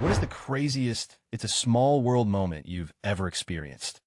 What is the craziest, it's a small world moment you've ever experienced?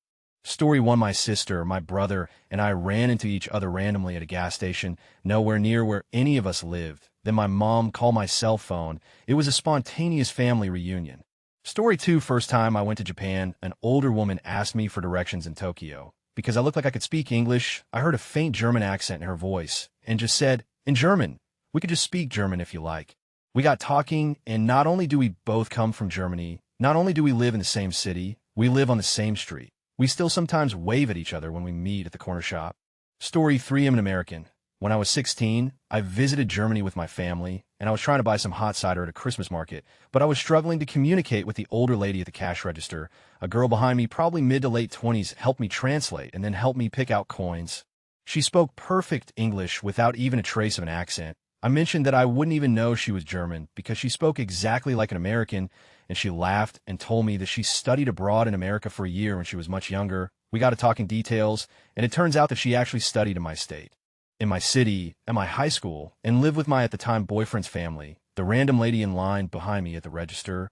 Story 1. My sister, my brother, and I ran into each other randomly at a gas station, nowhere near where any of us lived. Then my mom called my cell phone. It was a spontaneous family reunion. Story 2. First time I went to Japan, an older woman asked me for directions in Tokyo. Because I looked like I could speak English, I heard a faint German accent in her voice, and just said, in German, we could just speak German if you like. We got talking, and not only do we both come from Germany, not only do we live in the same city, we live on the same street. We still sometimes wave at each other when we meet at the corner shop. Story 3. I'm an American. When I was 16, I visited Germany with my family, and I was trying to buy some hot cider at a Christmas market, but I was struggling to communicate with the older lady at the cash register. A girl behind me, probably mid to late 20s, helped me translate and then helped me pick out coins. She spoke perfect English without even a trace of an accent. I mentioned that I wouldn't even know she was German because she spoke exactly like an American, and she laughed and told me that she studied abroad in America for a year when she was much younger. We got to talking details, and it turns out that she actually studied in my state, in my city, at my high school, and lived with my, at the time, boyfriend's family, the random lady in line behind me at the register.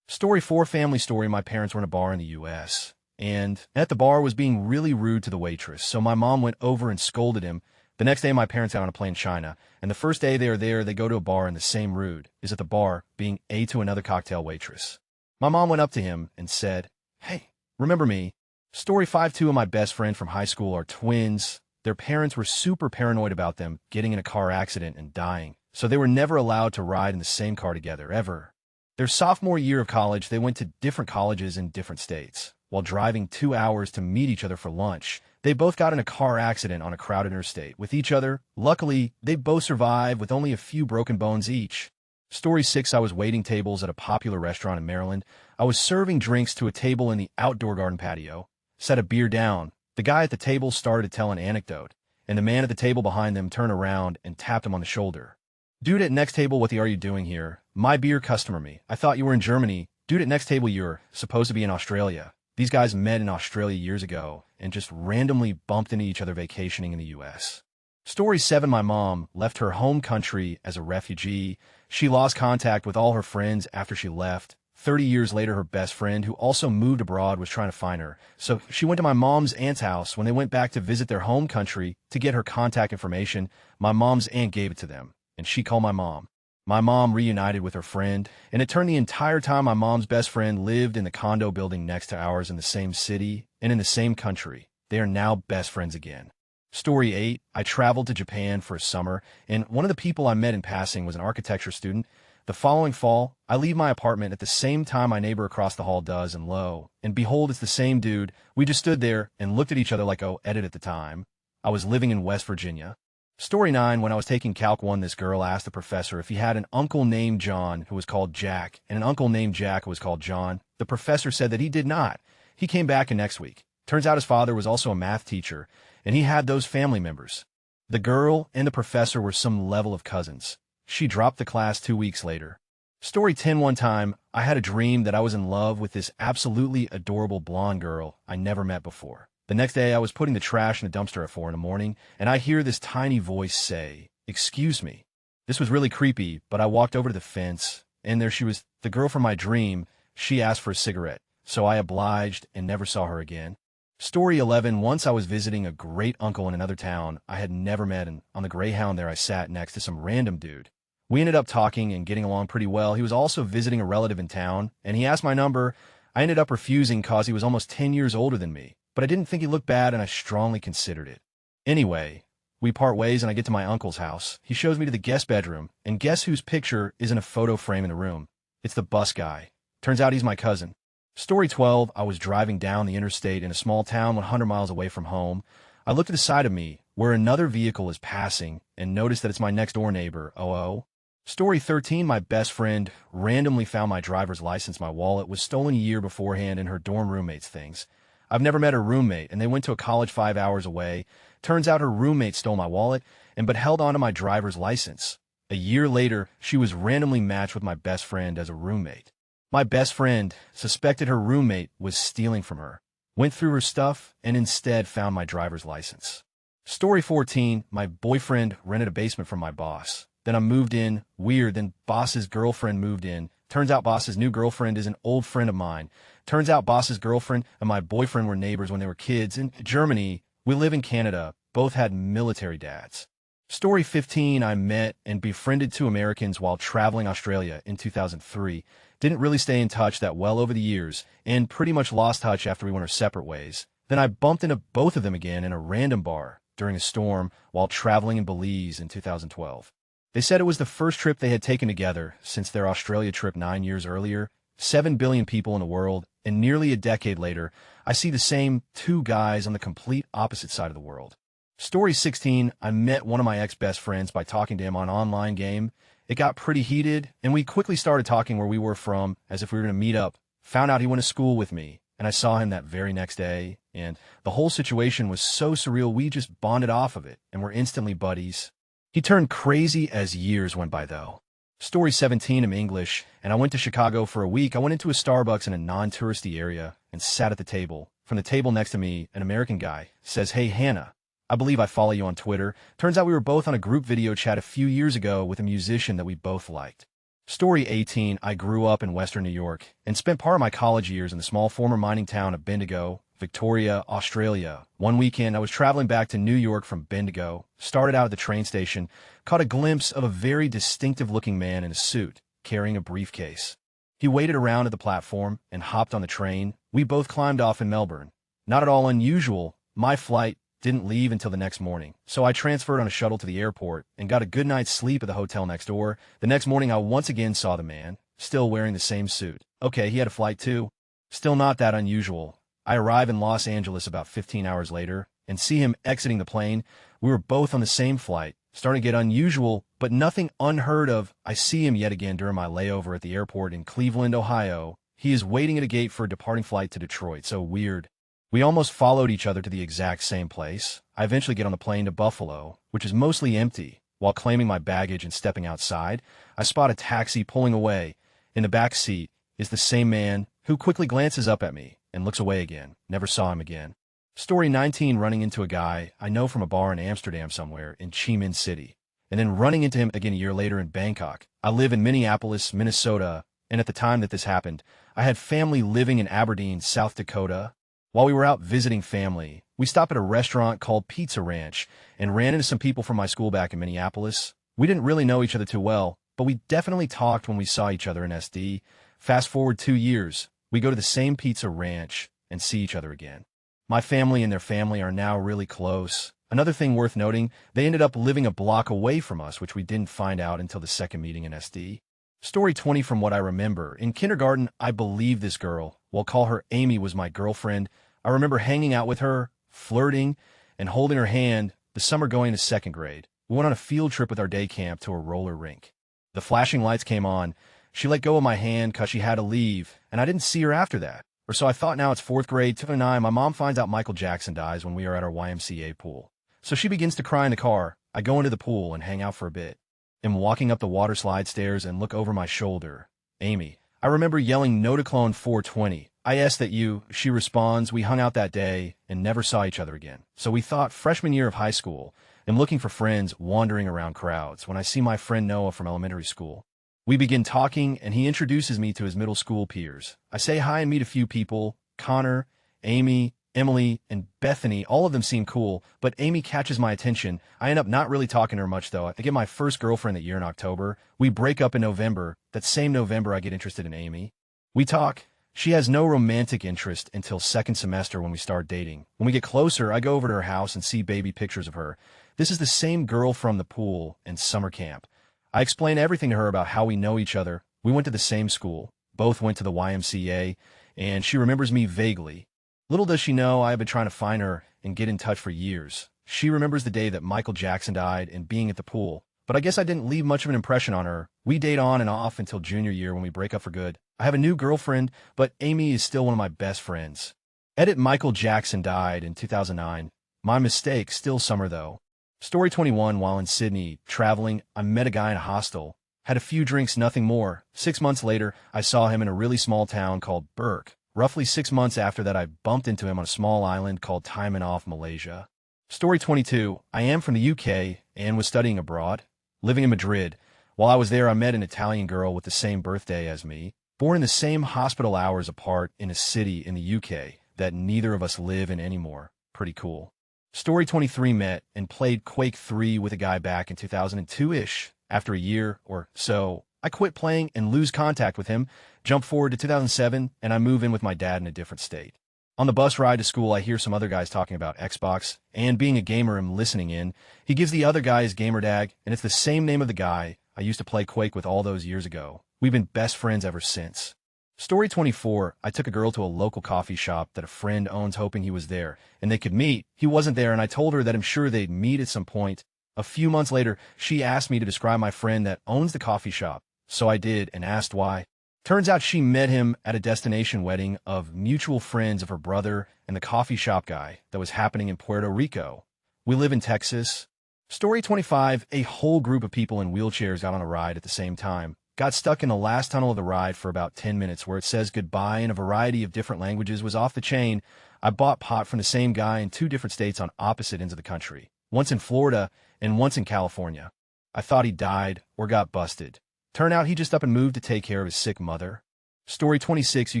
Story 4. Family story. My parents were in a bar in the U.S., and at the bar was being really rude to the waitress, so my mom went over and scolded him. The next day, my parents got on a plane to China, and the first day they are there, they go to a bar, and the same rude is at the bar being A to another cocktail waitress. My mom went up to him and said, hey, remember me? Story 5. 2 of my best friend from high school are twins. Their parents were super paranoid about them getting in a car accident and dying, so they were never allowed to ride in the same car together, ever. Their sophomore year of college, they went to different colleges in different states. While driving 2 hours to meet each other for lunch, they both got in a car accident on a crowded interstate with each other. Luckily, they both survived with only a few broken bones each. Story 6. I was waiting tables at a popular restaurant in Maryland. I was serving drinks to a table in the outdoor garden patio. Set a beer down. The guy at the table started to tell an anecdote, and the man at the table behind them turned around and tapped him on the shoulder. Dude at next table, what the are you doing here? My beer customer me. I thought you were in Germany. Dude at next table, you're supposed to be in Australia. These guys met in Australia years ago and just randomly bumped into each other vacationing in the U.S. Story 7. My mom left her home country as a refugee. She lost contact with all her friends after she left. 30 years later, her best friend, who also moved abroad, was trying to find her. So she went to my mom's aunt's house. When they went back to visit their home country to get her contact information, my mom's aunt gave it to them, and she called my mom. My mom reunited with her friend, and it turned the entire time my mom's best friend lived in the condo building next to ours in the same city and in the same country. They are now best friends again. Story 8. I traveled to Japan for a summer, and one of the people I met in passing was an architecture student. The following fall, I leave my apartment at the same time my neighbor across the hall does, and lo, and behold, it's the same dude. We just stood there and looked at each other like, oh, edit at the time. I was living in West Virginia. Story 9. When I was taking Calc 1, this girl asked the professor if he had an uncle named John who was called Jack, and an uncle named Jack who was called John. The professor said that he did not. He came back next week. Turns out his father was also a math teacher, and he had those family members. The girl and the professor were some level of cousins. She dropped the class 2 weeks later. Story 10. One time, I had a dream that I was in love with this absolutely adorable blonde girl I never met before. The next day, I was putting the trash in a dumpster at 4 in the morning, and I hear this tiny voice say, "Excuse me." This was really creepy, but I walked over to the fence, and there she was, the girl from my dream. She asked for a cigarette, so I obliged and never saw her again. Story 11. Once I was visiting a great uncle in another town I had never met, and on the Greyhound there I sat next to some random dude. We ended up talking and getting along pretty well. He was also visiting a relative in town, and he asked my number. I ended up refusing cause he was almost 10 years older than me, but I didn't think he looked bad, and I strongly considered it. Anyway, we part ways, and I get to my uncle's house. He shows me to the guest bedroom, and guess whose picture is in a photo frame in the room? It's the bus guy. Turns out he's my cousin. Story 12. I was driving down the interstate in a small town 100 miles away from home. I looked to the side of me, where another vehicle is passing, and noticed that it's my next-door neighbor, OO. Story 13. My best friend randomly found my driver's license. My wallet was stolen a year beforehand in her dorm roommate's things. I've never met her roommate, and they went to a college 5 hours away. Turns out her roommate stole my wallet, but held onto my driver's license. A year later, she was randomly matched with my best friend as a roommate. My best friend suspected her roommate was stealing from her, went through her stuff, and instead found my driver's license. Story 14. My boyfriend rented a basement from my boss. Then I moved in. Weird. Then boss's girlfriend moved in. Turns out boss's new girlfriend is an old friend of mine. Turns out boss's girlfriend and my boyfriend were neighbors when they were kids. In Germany, we live in Canada. Both had military dads. Story 15, I met and befriended two Americans while traveling Australia in 2003. Didn't really stay in touch that well over the years, and pretty much lost touch after we went our separate ways. Then I bumped into both of them again in a random bar during a storm while traveling in Belize in 2012. They said it was the first trip they had taken together since their Australia trip 9 years earlier. 7 billion people in the world, and nearly a decade later, I see the same two guys on the complete opposite side of the world. Story 16, I met one of my ex-best friends by talking to him on an online game. It got pretty heated, and we quickly started talking where we were from, as if we were going to meet up. Found out he went to school with me, and I saw him that very next day, and the whole situation was so surreal we just bonded off of it, and were instantly buddies. He turned crazy as years went by, though. Story 17, I'm English, and I went to Chicago for a week. I went into a Starbucks in a non-touristy area and sat at the table. From the table next to me, an American guy says, "Hey, Hannah. I believe I follow you on Twitter." Turns out we were both on a group video chat a few years ago with a musician that we both liked. Story 18, I grew up in Western New York and spent part of my college years in the small former mining town of Bendigo, Victoria, Australia. One weekend, I was traveling back to New York from Bendigo, started out at the train station, caught a glimpse of a very distinctive-looking man in a suit, carrying a briefcase. He waited around at the platform and hopped on the train. We both climbed off in Melbourne. Not at all unusual, my flight didn't leave until the next morning, so I transferred on a shuttle to the airport and got a good night's sleep at the hotel next door. The next morning, I once again saw the man, still wearing the same suit. Okay, he had a flight too. Still not that unusual. I arrive in Los Angeles about 15 hours later and see him exiting the plane. We were both on the same flight. Starting to get unusual, but nothing unheard of. I see him yet again during my layover at the airport in Cleveland, Ohio. He is waiting at a gate for a departing flight to Detroit. So weird. We almost followed each other to the exact same place. I eventually get on the plane to Buffalo, which is mostly empty. While claiming my baggage and stepping outside, I spot a taxi pulling away. In the back seat is the same man, who quickly glances up at me and looks away again. Never saw him again. Story 19, running into a guy I know from a bar in Amsterdam somewhere in Chi Minh City, and then running into him again a year later in Bangkok. I live in Minneapolis, Minnesota, and at the time that this happened, I had family living in Aberdeen, South Dakota. While we were out visiting family, we stopped at a restaurant called Pizza Ranch and ran into some people from my school back in Minneapolis. We didn't really know each other too well, but we definitely talked when we saw each other in SD. Fast forward 2 years, we go to the same Pizza Ranch and see each other again. My family and their family are now really close. Another thing worth noting, they ended up living a block away from us, which we didn't find out until the second meeting in SD. Story 20, from what I remember. In kindergarten, I believed this girl. We'll call her Amy, was my girlfriend. I remember hanging out with her, flirting, and holding her hand the summer going to second grade. We went on a field trip with our day camp to a roller rink. The flashing lights came on. She let go of my hand because she had to leave, and I didn't see her after that. Or so I thought. Now it's fourth grade, 2009. My mom finds out Michael Jackson dies when we are at our YMCA pool. So she begins to cry in the car. I go into the pool and hang out for a bit. I'm walking up the water slide stairs and look over my shoulder. Amy. I remember yelling no to clone 420. I asked that you. She responds, we hung out that day and never saw each other again. So we thought freshman year of high school. I'm looking for friends, wandering around crowds when I see my friend Noah from elementary school. We begin talking and he introduces me to his middle school peers. I say hi and meet a few people. Connor, Amy, Emily, and Bethany. All of them seem cool, but Amy catches my attention. I end up not really talking to her much, though. I get my first girlfriend that year in October. We break up in November. That same November, I get interested in Amy. We talk. She has no romantic interest until second semester when we start dating. When we get closer, I go over to her house and see baby pictures of her. This is the same girl from the pool and summer camp. I explain everything to her about how we know each other. We went to the same school. Both went to the YMCA, and she remembers me vaguely. Little does she know I have been trying to find her and get in touch for years. She remembers the day that Michael Jackson died and being at the pool. But I guess I didn't leave much of an impression on her. We date on and off until junior year when we break up for good. I have a new girlfriend, but Amy is still one of my best friends. Edit Michael Jackson died in 2009. My mistake, still summer though. Story 21, while in Sydney, traveling, I met a guy in a hostel. Had a few drinks, nothing more. 6 months later, I saw him in a really small town called Burke. Roughly 6 months after that, I bumped into him on a small island called Taimanov, Malaysia. Story 22, I am from the UK and was studying abroad, living in Madrid. While I was there, I met an Italian girl with the same birthday as me, born in the same hospital hours apart in a city in the UK that neither of us live in anymore. Pretty cool. Story 23 met and played Quake 3 with a guy back in 2002-ish. After a year or so, I quit playing and lose contact with him. Jump forward to 2007, and I move in with my dad in a different state. On the bus ride to school, I hear some other guys talking about Xbox, and being a gamer, I'm listening in. He gives the other guy his gamer tag, and it's the same name of the guy I used to play Quake with all those years ago. We've been best friends ever since. Story 24, I took a girl to a local coffee shop that a friend owns hoping he was there, and they could meet. He wasn't there, and I told her that I'm sure they'd meet at some point. A few months later, she asked me to describe my friend that owns the coffee shop, so I did and asked why. Turns out she met him at a destination wedding of mutual friends of her brother and the coffee shop guy that was happening in Puerto Rico. We live in Texas. Story 25, a whole group of people in wheelchairs got on a ride at the same time. Got stuck in the last tunnel of the ride for about 10 minutes where it says goodbye in a variety of different languages. Was off the chain. I bought pot from the same guy in 2 different states on opposite ends of the country. Once in Florida and once in California. I thought he died or got busted. Turn out he just up and moved to take care of his sick mother. Story 26, you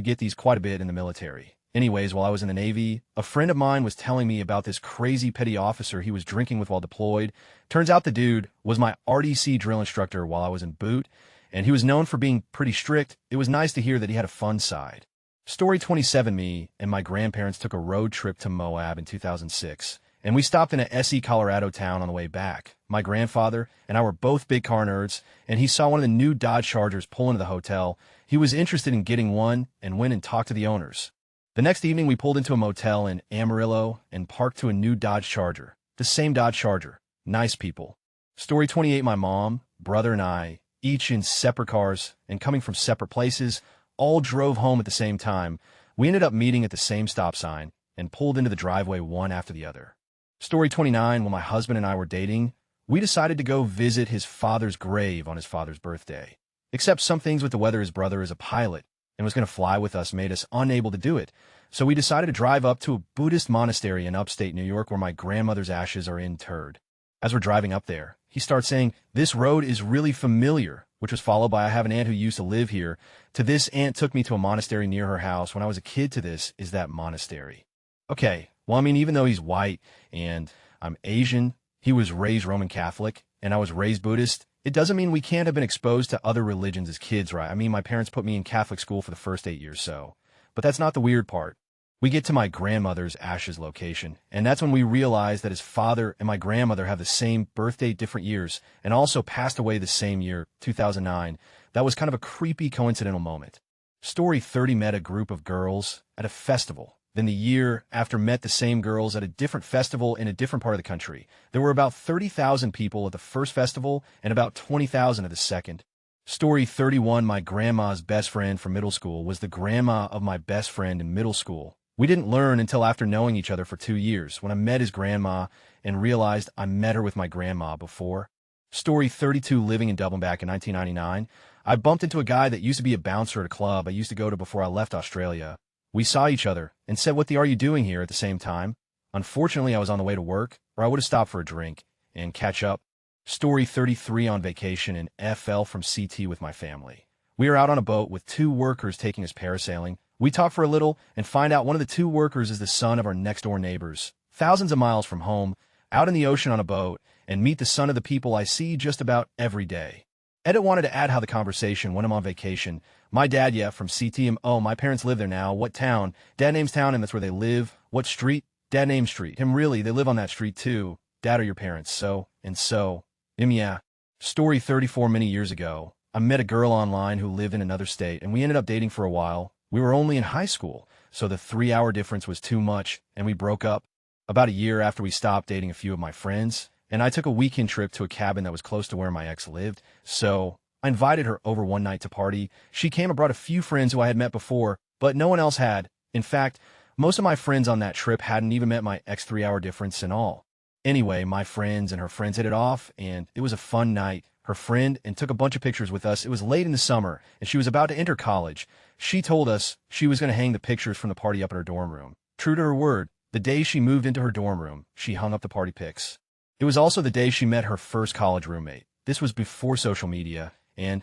get these quite a bit in the military. Anyways, while I was in the Navy, a friend of mine was telling me about this crazy petty officer he was drinking with while deployed. Turns out the dude was my RDC drill instructor while I was in boot, and he was known for being pretty strict. It was nice to hear that he had a fun side. Story 27, me and my grandparents took a road trip to Moab in 2006, and we stopped in a SE Colorado town on the way back. My grandfather and I were both big car nerds, and he saw one of the new Dodge Chargers pull into the hotel. He was interested in getting one and went and talked to the owners. The next evening, we pulled into a motel in Amarillo and parked to a new Dodge Charger. The same Dodge Charger. Nice people. Story 28, my mom, brother, and I, each in separate cars and coming from separate places, all drove home at the same time. We ended up meeting at the same stop sign and pulled into the driveway one after the other. Story 29, when my husband and I were dating, we decided to go visit his father's grave on his father's birthday. Except some things with the weather, his brother is a pilot and was going to fly with us, made us unable to do it. So we decided to drive up to a Buddhist monastery in upstate New York where my grandmother's ashes are interred. As we're driving up there, he starts saying, "This road is really familiar," which was followed by, "I have an aunt who used to live here. To this aunt took me to a monastery near her house. When I was a kid, to this is that monastery." Okay, well, I mean, even though he's white and I'm Asian, he was raised Roman Catholic, and I was raised Buddhist. It doesn't mean we can't have been exposed to other religions as kids, right? I mean, my parents put me in Catholic school for the first 8 years, so. But that's not the weird part. We get to my grandmother's ashes location, and that's when we realize that his father and my grandmother have the same birthday, different years, and also passed away the same year, 2009. That was kind of a creepy coincidental moment. Story 30, met a group of girls at a festival. Then the year after, met the same girls at a different festival in a different part of the country. There were about 30,000 people at the first festival and about 20,000 at the second. Story 31, my grandma's best friend from middle school was the grandma of my best friend in middle school. We didn't learn until after knowing each other for 2 years, when I met his grandma and realized I met her with my grandma before. Story 32, living in Dublin back in 1999. I bumped into a guy that used to be a bouncer at a club I used to go to before I left Australia. We saw each other and said, "What the are you doing here?" at the same time. Unfortunately, I was on the way to work, or I would have stopped for a drink and catch up. Story 33, on vacation in FL from CT with my family. We are out on a boat with 2 workers taking us parasailing. We talk for a little and find out one of the 2 workers is the son of our next-door neighbors, thousands of miles from home, out in the ocean on a boat, and meet the son of the people I see just about every day. Edit wanted to add how the conversation when I'm on vacation. My dad, yeah, from CTM. Oh, my parents live there now. What town? Dad names town, and that's where they live. What street? Dad names street. Him, really, they live on that street too. Dad are your parents, so, and so. Him, yeah. Story 34, many years ago. I met a girl online who lived in another state, and we ended up dating for a while. We were only in high school, so the 3-hour difference was too much, and we broke up. About a year after we stopped dating a few of my friends, and I took a weekend trip to a cabin that was close to where my ex lived, so I invited her over one night to party. She came and brought a few friends who I had met before, but no one else had. In fact, most of my friends on that trip hadn't even met my ex 3-hour difference and all. Anyway, my friends and her friends hit it off, and it was a fun night. Her friend and took a bunch of pictures with us. It was late in the summer, and she was about to enter college. She told us she was going to hang the pictures from the party up in her dorm room. True to her word, the day she moved into her dorm room, she hung up the party pics. It was also the day she met her first college roommate. This was before social media, and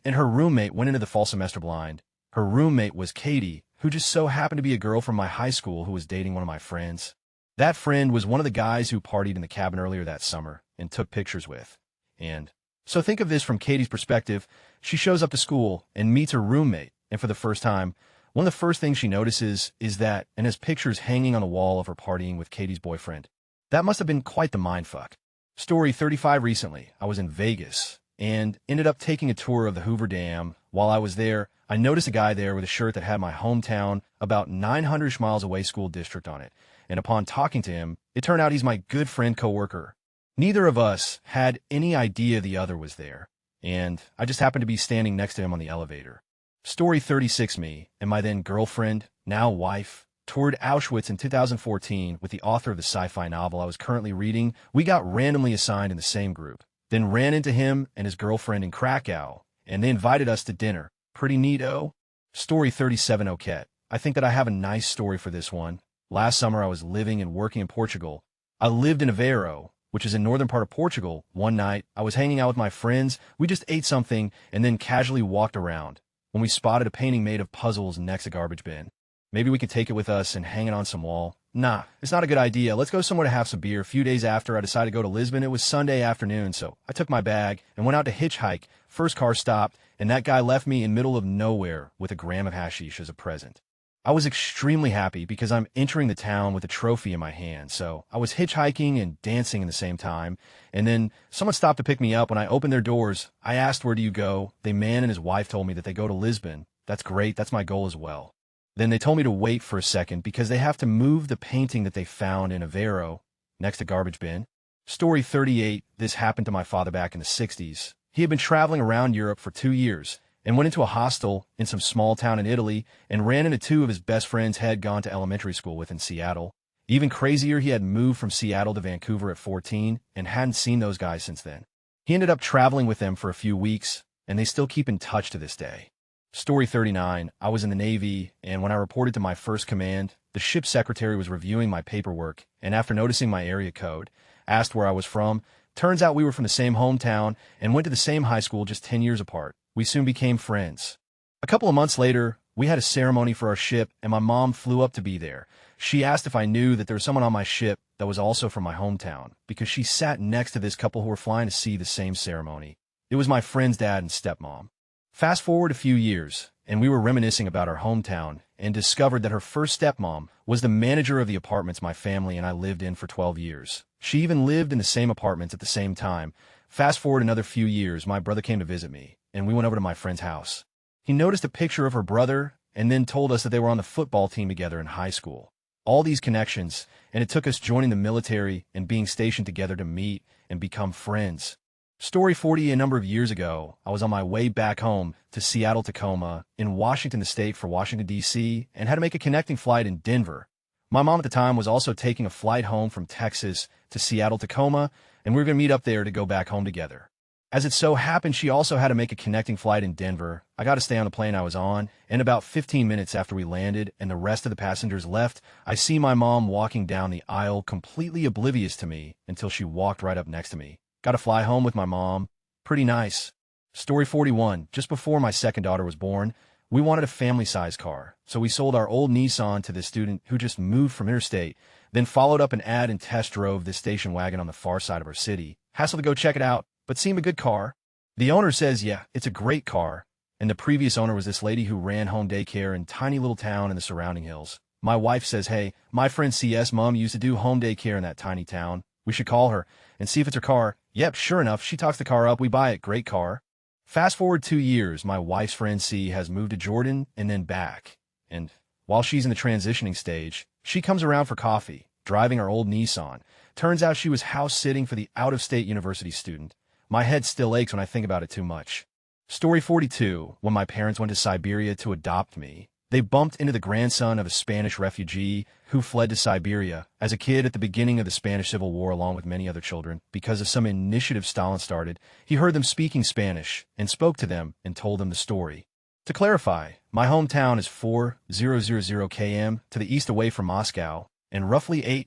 her roommate went into the fall semester blind. Her roommate was Katie, who just so happened to be a girl from my high school who was dating one of my friends. That friend was one of the guys who partied in the cabin earlier that summer and took pictures with. And so think of this from Katie's perspective. She shows up to school and meets her roommate, and for the first time, one of the first things she notices is that and has pictures hanging on the wall of her partying with Katie's boyfriend. That must have been quite the mindfuck. Story 35 recently, I was in Vegas and ended up taking a tour of the Hoover Dam. While I was there, I noticed a guy there with a shirt that had my hometown, about 900 miles away school district on it. And upon talking to him, it turned out he's my good friend coworker. Neither of us had any idea the other was there, and I just happened to be standing next to him on the elevator. Story 36 me and my then girlfriend, now wife, toured Auschwitz in 2014 with the author of the sci-fi novel I was currently reading. We got randomly assigned in the same group, then ran into him and his girlfriend in Krakow, and they invited us to dinner. Pretty neato. Story 37 Oket. I think that I have a nice story for this one. Last summer I was living and working in Portugal. I lived in Aveiro, which is in northern part of Portugal. One night, I was hanging out with my friends. We just ate something and then casually walked around when we spotted a painting made of puzzles next to a garbage bin. Maybe we could take it with us and hang it on some wall. Nah, it's not a good idea. Let's go somewhere to have some beer. A few days after, I decided to go to Lisbon. It was Sunday afternoon, so I took my bag and went out to hitchhike. First car stopped, and that guy left me in middle of nowhere with a gram of hashish as a present. I was extremely happy because I'm entering the town with a trophy in my hand, so I was hitchhiking and dancing in the same time, and then someone stopped to pick me up. When I opened their doors, I asked, "Where do you go?" The man and his wife told me that they go to Lisbon. That's great, that's my goal as well. Then they told me to wait for a second because they have to move the painting that they found in Aveiro next to garbage bin. Story 38, this happened to my father back in the 60s. He had been traveling around Europe for 2 years and went into a hostel in some small town in Italy and ran into two of his best friends had gone to elementary school with in Seattle. Even crazier, he had moved from Seattle to Vancouver at 14 and hadn't seen those guys since then. He ended up traveling with them for a few weeks, and they still keep in touch to this day. Story 39, I was in the Navy, and when I reported to my first command, the ship's secretary was reviewing my paperwork, and after noticing my area code, asked where I was from. Turns out we were from the same hometown and went to the same high school just 10 years apart. We soon became friends. A couple of months later, we had a ceremony for our ship, and my mom flew up to be there. She asked if I knew that there was someone on my ship that was also from my hometown, because she sat next to this couple who were flying to see the same ceremony. It was my friend's dad and stepmom. Fast forward a few years, and we were reminiscing about our hometown and discovered that her first stepmom was the manager of the apartments my family and I lived in for 12 years. She even lived in the same apartments at the same time. Fast forward another few years, my brother came to visit me, and we went over to my friend's house. He noticed a picture of her brother and then told us that they were on the football team together in high school. All these connections, and it took us joining the military and being stationed together to meet and become friends. Story 40, a number of years ago, I was on my way back home to Seattle, Tacoma, in Washington State for Washington, D.C., and had to make a connecting flight in Denver. My mom at the time was also taking a flight home from Texas to Seattle, Tacoma, and we were going to meet up there to go back home together. As it so happened, she also had to make a connecting flight in Denver. I got to stay on the plane I was on, and about 15 minutes after we landed and the rest of the passengers left, I see my mom walking down the aisle completely oblivious to me until she walked right up next to me. Got to fly home with my mom. Pretty nice. Story 41. Just before my second daughter was born, we wanted a family-sized car, so we sold our old Nissan to this student who just moved from interstate, then followed up an ad and test drove this station wagon on the far side of our city. Hassle to go check it out, but seemed a good car. The owner says, yeah, it's a great car, and the previous owner was this lady who ran home daycare in a tiny little town in the surrounding hills. My wife says, hey, my friend CS mom used to do home daycare in that tiny town. We should call her and see if it's her car. Yep, sure enough, she talks the car up, we buy it, great car. Fast forward 2 years, my wife's friend C has moved to Jordan and then back. And while she's in the transitioning stage, she comes around for coffee, driving our old Nissan. Turns out she was house-sitting for the out-of-state university student. My head still aches when I think about it too much. Story 42, when my parents went to Siberia to adopt me, they bumped into the grandson of a Spanish refugee who fled to Siberia as a kid at the beginning of the Spanish Civil War along with many other children. Because of some initiative Stalin started, he heard them speaking Spanish and spoke to them and told them the story. To clarify, my hometown is 4000 km to the east away from Moscow and roughly 8000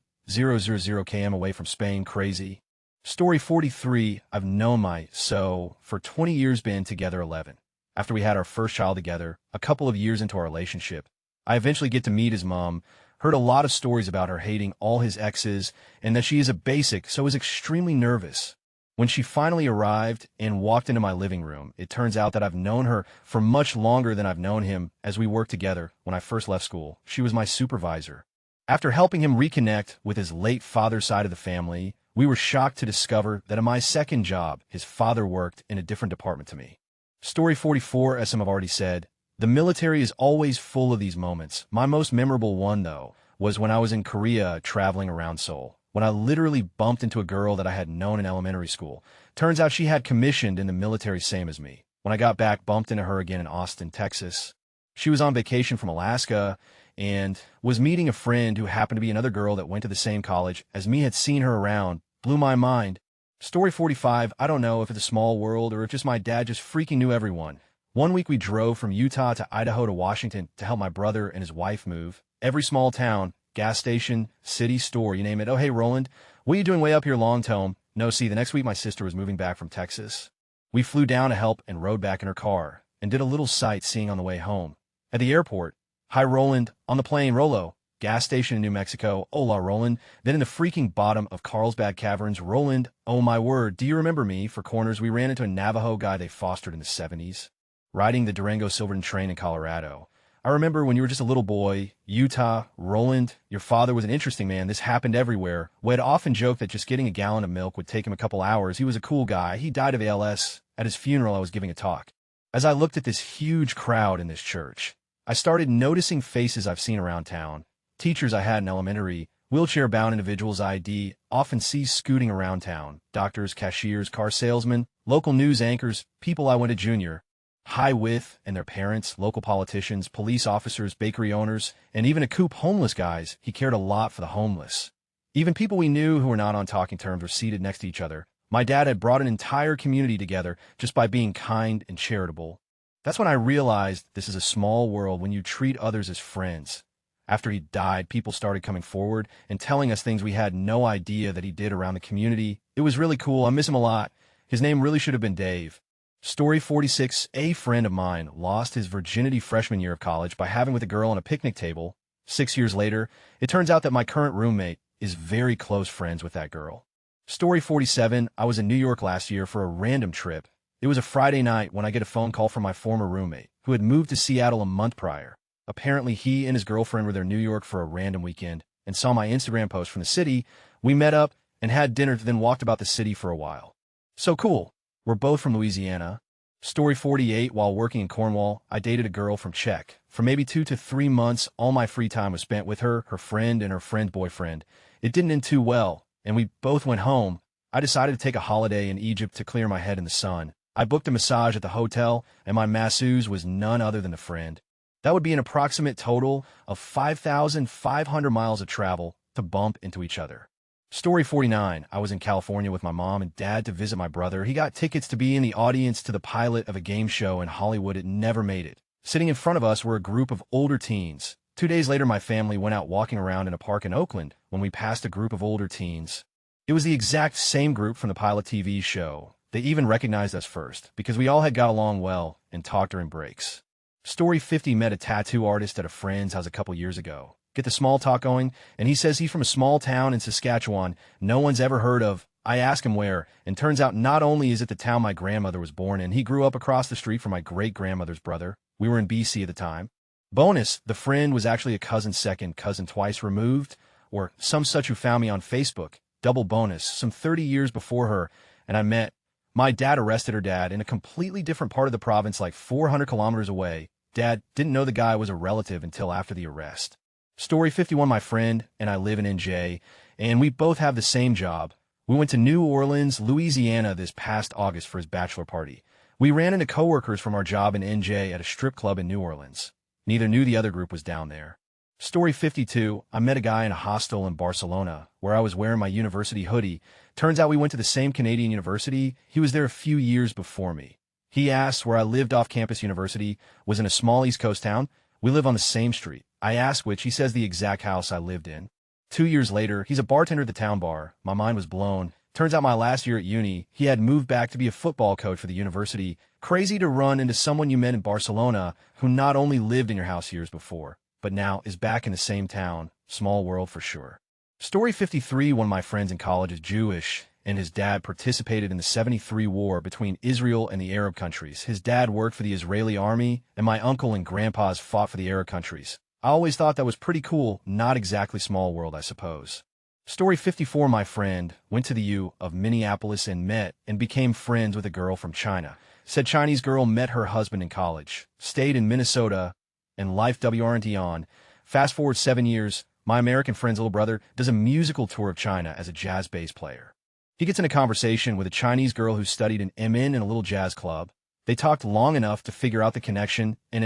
km away from Spain. Crazy. Story 43, I've known my for 20 years, been together 11. After we had our first child together, a couple of years into our relationship, I eventually get to meet his mom, heard a lot of stories about her hating all his exes, and that she is a basic, so was extremely nervous. When she finally arrived and walked into my living room, it turns out that I've known her for much longer than I've known him, as we worked together when I first left school. She was my supervisor. After helping him reconnect with his late father's side of the family, we were shocked to discover that in my second job, his father worked in a different department to me. Story 44, as some have already said, the military is always full of these moments. My most memorable one, though, was when I was in Korea traveling around Seoul, when I literally bumped into a girl that I had known in elementary school. Turns out she had commissioned in the military, same as me. When I got back, bumped into her again in Austin, Texas. She was on vacation from Alaska and was meeting a friend who happened to be another girl that went to the same college as me, had seen her around. Blew my mind. Story 45, I don't know if it's a small world or if just my dad just freaking knew everyone. One week we drove from Utah to Idaho to Washington to help my brother and his wife move. Every small town, gas station, city, store, you name it. Oh, hey, Roland, what are you doing way up here, Long-Tome? No, see, the next week my sister was moving back from Texas. We flew down to help and rode back in her car and did a little sightseeing on the way home. At the airport, hi, Roland, on the plane, Rolo. Gas station in New Mexico, hola, Roland. Then in the freaking bottom of Carlsbad Caverns, Roland, oh my word, do you remember me? For corners, we ran into a Navajo guy they fostered in the 70s. Riding the Durango Silverton train in Colorado. I remember when you were just a little boy, Utah, Roland, your father was an interesting man. This happened everywhere. We had often joked that just getting a gallon of milk would take him a couple hours. He was a cool guy. He died of ALS. At his funeral, I was giving a talk. As I looked at this huge crowd in this church, I started noticing faces I've seen around town. Teachers I had in elementary, wheelchair-bound individuals I'd often see scooting around town, doctors, cashiers, car salesmen, local news anchors, people I went to junior high with, and their parents, local politicians, police officers, bakery owners, and even a coop homeless guys. He cared a lot for the homeless. Even people we knew who were not on talking terms were seated next to each other. My dad had brought an entire community together just by being kind and charitable. That's when I realized this is a small world when you treat others as friends. After he died, people started coming forward and telling us things we had no idea that he did around the community. It was really cool. I miss him a lot. His name really should have been Dave. Story 46, a friend of mine lost his virginity freshman year of college by having with a girl on a picnic table. 6 years later, it turns out that my current roommate is very close friends with that girl. Story 47, I was in New York last year for a random trip. It was a Friday night when I get a phone call from my former roommate, who had moved to Seattle a month prior. Apparently, he and his girlfriend were there in New York for a random weekend and saw my Instagram post from the city. We met up and had dinner, then walked about the city for a while. So cool. We're both from Louisiana. Story 48, while working in Cornwall, I dated a girl from Czech. For maybe 2 to 3 months, all my free time was spent with her, her friend, and her friend's boyfriend. It didn't end too well, and we both went home. I decided to take a holiday in Egypt to clear my head in the sun. I booked a massage at the hotel, and my masseuse was none other than a friend. That would be an approximate total of 5,500 miles of travel to bump into each other. Story 49, I was in California with my mom and dad to visit my brother. He got tickets to be in the audience to the pilot of a game show in Hollywood. It never made it. Sitting in front of us were a group of older teens. 2 days later, my family went out walking around in a park in Oakland when we passed a group of older teens. It was the exact same group from the pilot TV show. They even recognized us first because we all had got along well and talked during breaks. Story 50, met a tattoo artist at a friend's house a couple years ago. Get the small talk going, and he says he's from a small town in Saskatchewan no one's ever heard of. I ask him where, and turns out not only is it the town my grandmother was born in, he grew up across the street from my great-grandmother's brother. We were in BC at the time. Bonus, the friend was actually a cousin's second cousin twice removed, or some such, who found me on Facebook. Double bonus, some 30 years before her, and I met. My dad arrested her dad in a completely different part of the province, like 400 kilometers away. Dad didn't know the guy was a relative until after the arrest. Story 51, my friend and I live in NJ, and we both have the same job. We went to New Orleans, Louisiana this past August for his bachelor party. We ran into coworkers from our job in NJ at a strip club in New Orleans. Neither knew the other group was down there. Story 52, I met a guy in a hostel in Barcelona where I was wearing my university hoodie. Turns out we went to the same Canadian university. He was there a few years before me. He asked where I lived. Off-campus university was in a small East Coast town. We live on the same street. I asked which. He says the exact house I lived in. 2 years later, he's a bartender at the town bar. My mind was blown. Turns out my last year at uni, he had moved back to be a football coach for the university. Crazy to run into someone you met in Barcelona who not only lived in your house years before, but now is back in the same town. Small world for sure. Story 53, one of my friends in college is Jewish, and his dad participated in the '73 war between Israel and the Arab countries. His dad worked for the Israeli army, and my uncle and grandpas fought for the Arab countries. I always thought that was pretty cool, not exactly small world, I suppose. Story 54, my friend went to the U of Minneapolis and met and became friends with a girl from China. Said Chinese girl met her husband in college, stayed in Minnesota, and life WRNT on. Fast forward 7 years, my American friend's little brother does a musical tour of China as a jazz bass player. He gets in a conversation with a Chinese girl who studied in MN in a little jazz club. They talked long enough to figure out the connection, and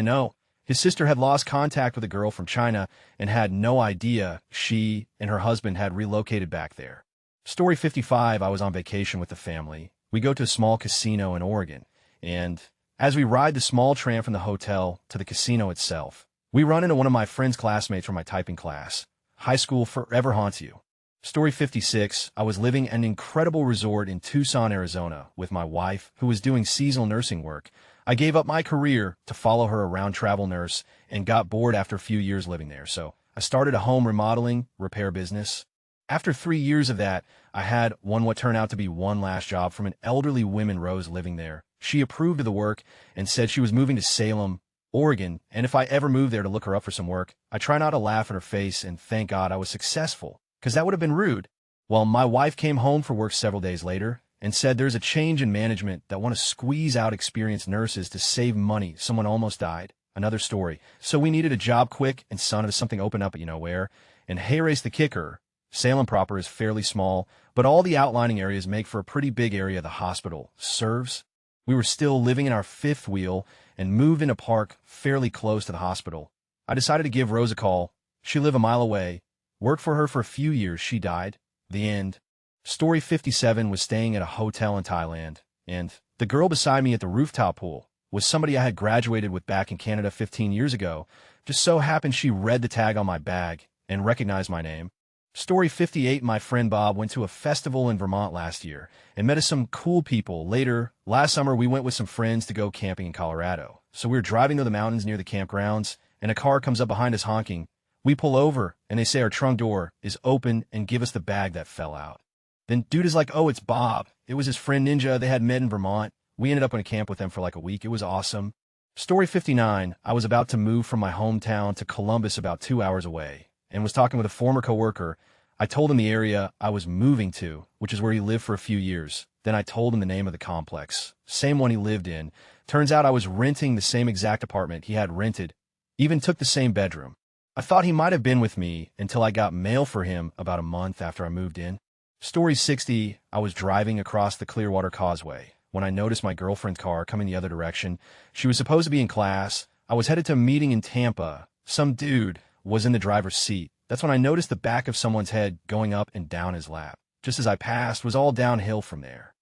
his sister had lost contact with a girl from China and had no idea she and her husband had relocated back there. Story 55, I was on vacation with the family. We go to a small casino in Oregon, and as we ride the small tram from the hotel to the casino itself, we run into one of my friend's classmates from my typing class. High school forever haunts you. Story 56, I was living an incredible resort in Tucson, Arizona with my wife, who was doing seasonal nursing work. I gave up my career to follow her around travel nurse and got bored after a few years living there, so I started a home remodeling, repair business. After 3 years of that, I had what turned out to be one last job from an elderly woman Rose living there. She approved of the work and said she was moving to Salem, Oregon, and if I ever moved there to look her up for some work, I try not to laugh in her face and thank God I was successful, because that would have been rude. Well, my wife came home for work several days later and said there's a change in management that want to squeeze out experienced nurses to save money. Someone almost died. Another story. So we needed a job quick, and son of something opened up at you know where. And hey, race the kicker. Salem proper is fairly small, but all the outlining areas make for a pretty big area the hospital serves. We were still living in our fifth wheel and moved in a park fairly close to the hospital. I decided to give Rose a call. She lived a mile away. Worked for her for a few years. She died. The end. Story 57 was staying at a hotel in Thailand, and the girl beside me at the rooftop pool was somebody I had graduated with back in Canada 15 years ago. Just so happened she read the tag on my bag and recognized my name. Story 58, my friend Bob went to a festival in Vermont last year and met some cool people. Later, last summer, we went with some friends to go camping in Colorado. So we were driving to the mountains near the campgrounds, and a car comes up behind us honking. We pull over, and they say our trunk door is open and give us the bag that fell out. Then dude is like, oh, it's Bob. It was his friend Ninja. They had met in Vermont. We ended up in a camp with them for like a week. It was awesome. Story 59, I was about to move from my hometown to Columbus about 2 hours away and was talking with a former coworker. I told him the area I was moving to, which is where he lived for a few years. Then I told him the name of the complex, same one he lived in. Turns out I was renting the same exact apartment he had rented, even took the same bedroom. I thought he might have been with me until I got mail for him about a month after I moved in. Story 60, I was driving across the Clearwater Causeway when I noticed my girlfriend's car coming the other direction. She was supposed to be in class. I was headed to a meeting in Tampa. Some dude was in the driver's seat. That's when I noticed the back of someone's head going up and down his lap. Just as I passed, was all downhill from there.